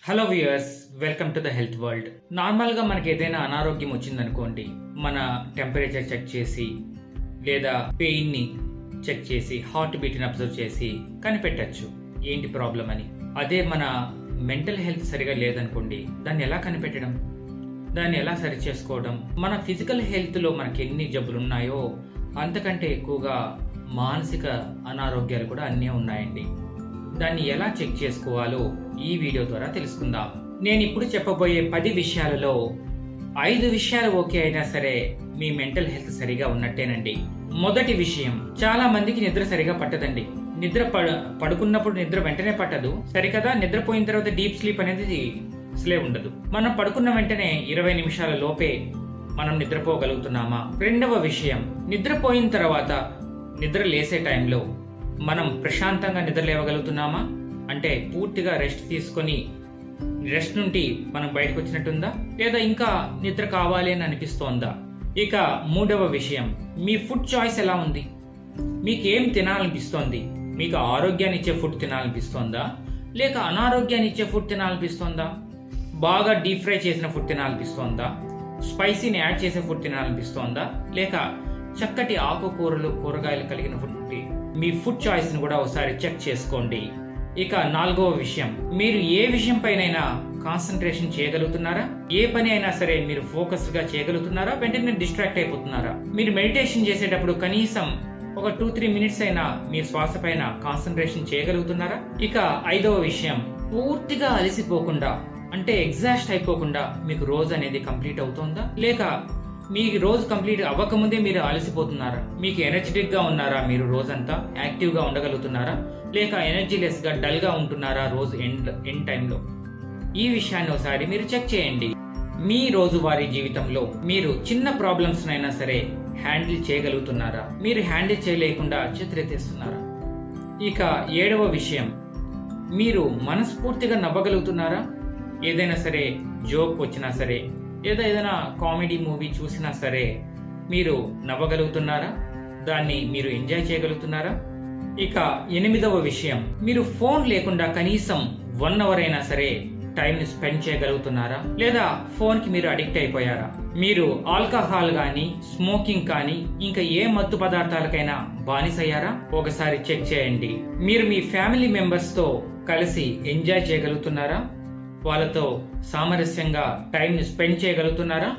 Hello viewers, welcome to the health world. నార్మల్గా మనకి ఏదైనా అనారోగ్యం వచ్చిందనుకోండి, మన టెంపరేచర్ చెక్ చేసి లేదా పెయిన్ని చెక్ చేసి హార్ట్ బీట్ని అబ్జర్వ్ చేసి కనిపెట్టచ్చు ఏంటి ప్రాబ్లం అని. అదే మన మెంటల్ హెల్త్ సరిగా లేదనుకోండి, దాన్ని ఎలా కనిపెట్టడం, దాన్ని ఎలా సరి చేసుకోవడం. మన ఫిజికల్ హెల్త్లో మనకి ఎన్ని జబ్బులు ఉన్నాయో అంతకంటే ఎక్కువగా మానసిక అనారోగ్యాలు కూడా అన్నీ ఉన్నాయండి. దాన్ని ఎలా చెక్ చేసుకోవాలో ఈ వీడియో ద్వారా తెలుసుకుందాం. నేను ఇప్పుడు చెప్పబోయే 10 విషయాలలో 5 విషయాలు ఓకే అయినా సరే మీ మెంటల్ హెల్త్ సరిగా ఉన్నట్టేనండి. మొదటి విషయం, చాలా మందికి నిద్ర సరిగా పట్టదండి. నిద్ర పడుకున్నప్పుడు నిద్ర వెంటనే పట్టదు, సరికదా నిద్రపోయిన తర్వాత డీప్ స్లీప్ అనేది అసలే ఉండదు. మనం పడుకున్న వెంటనే 20 నిమిషాల లోపే మనం నిద్రపోగలుగుతున్నామా? రెండవ విషయం, నిద్రపోయిన తర్వాత నిద్ర లేసే టైంలో మనం ప్రశాంతంగా నిద్ర లేవగలుగుతున్నామా? అంటే పూర్తిగా రెస్ట్ తీసుకొని రెస్ట్ నుండి మనం బయటకు వచ్చినట్టుందా, లేదా ఇంకా నిద్ర కావాలి అని అనిపిస్తోందా? ఇక మూడవ విషయం, మీ ఫుడ్ చాయిస్ ఎలా ఉంది? మీకు ఏం తినాలనిపిస్తోంది? మీకు ఆరోగ్యాన్ని ఇచ్చే ఫుడ్ తినాలనిపిస్తోందా, లేక అనారోగ్యాన్ని ఇచ్చే ఫుడ్ తినాలనిపిస్తోందా? బాగా డీప్ ఫ్రై చేసిన ఫుడ్ తినాలనిపిస్తోందా, స్పైసీని యాడ్ చేసే ఫుడ్ తినాలనిపిస్తోందా, లేక చక్కటి ఆకుకూరలు కూరగాయలు కలిగిన ఫుడ్? మీ ఫుడ్ చాయిస్ ని కూడా ఒకసారి చెక్ చేసుకోండి. ఇక నాలుగవ విషయం, మీరు ఏ విషయం పైనైనా కాన్సన్ట్రేషన్ చేయగలుగుతున్నారా? ఏ పని అయినా సరే మీరు ఫోకస్ గా చేయగలుగుతున్నారా? వెంటనే డిస్ట్రాక్ట్ అయిపోతున్నారా? మీరు మెడిటేషన్ చేసేటప్పుడు కనీసం ఒక 2-3 మినిట్స్ అయినా మీ శ్వాస పైన కాన్సన్ట్రేషన్ చేయగలుగుతున్నారా? ఇక ఐదవ విషయం, పూర్తిగా అలసిపోకుండా అంటే ఎగ్జాస్ట్ అయిపోకుండా మీకు రోజు అనేది కంప్లీట్ అవుతుందా, లేక మీ రోజు కంప్లీట్ అవ్వకముందే మీరు అలసిపోతున్నారా? మీకు ఎనర్జెటిక్ గా ఉన్నారా? మీరు రోజంతా యాక్టివ్ గా ఉండగలుగుతున్నారా, లేక ఎనర్జీలెస్ గా డల్ గా ఉంటున్నారా రోజు ఎండ్ టైంలో? ఈ విషయాన్ని ఒకసారి మీరు చెక్ చేయండి. మీ రోజువారీ జీవితంలో మీరు చిన్న ప్రాబ్లమ్స్ అయినా సరే హ్యాండిల్ చేయగలుగుతున్నారా? మీరు హ్యాండిల్ చేయలేకుండా చిత్రెత్తేస్తున్నారా? ఇక ఏడవ విషయం, మీరు మనస్ఫూర్తిగా నవ్వగలుగుతున్నారా? ఏదైనా సరే జోక్ వచ్చినా సరే లేదా ఏదైనా కామెడీ మూవీ చూసినా సరే మీరు నవ్వగలుగుతున్నారా? దాన్ని మీరు ఎంజాయ్ చేయగలుగుతున్నారా? ఇక ఎనిమిదవ విషయం, మీరు ఫోన్ లేకుండా కనీసం 1 అవర్ అయినా సరే టైం ని స్పెండ్ చేయగలుగుతున్నారా, లేదా ఫోన్ కి మీరు అడిక్ట్ అయిపోయారా? మీరు ఆల్కహాల్ గానీ స్మోకింగ్ కానీ ఇంకా ఏ మత్తు పదార్థాలకైనా బానిసయ్యారా? ఒకసారి చెక్ చేయండి. మీరు మీ ఫ్యామిలీ మెంబర్స్ తో కలిసి ఎంజాయ్ చేయగలుగుతున్నారా? వాళ్ళతో సామరస్యంగా టైం ని స్పెండ్ చేయగలుగుతున్నారా?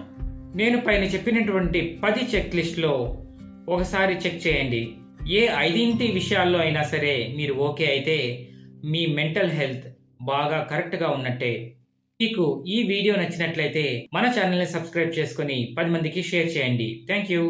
నేను పైన చెప్పినటువంటి 10 చెక్ లిస్ట్ లో ఒకసారి చెక్ చేయండి. ఏ 5 విషయాల్లో అయినా సరే మీరు ఓకే అయితే మీ మెంటల్ హెల్త్ బాగా కరెక్ట్ గా ఉన్నట్టే. మీకు ఈ వీడియో నచ్చినట్లయితే మన ఛానల్ ని సబ్స్క్రైబ్ చేసుకొని 10 మందికి షేర్ చేయండి. Thank you.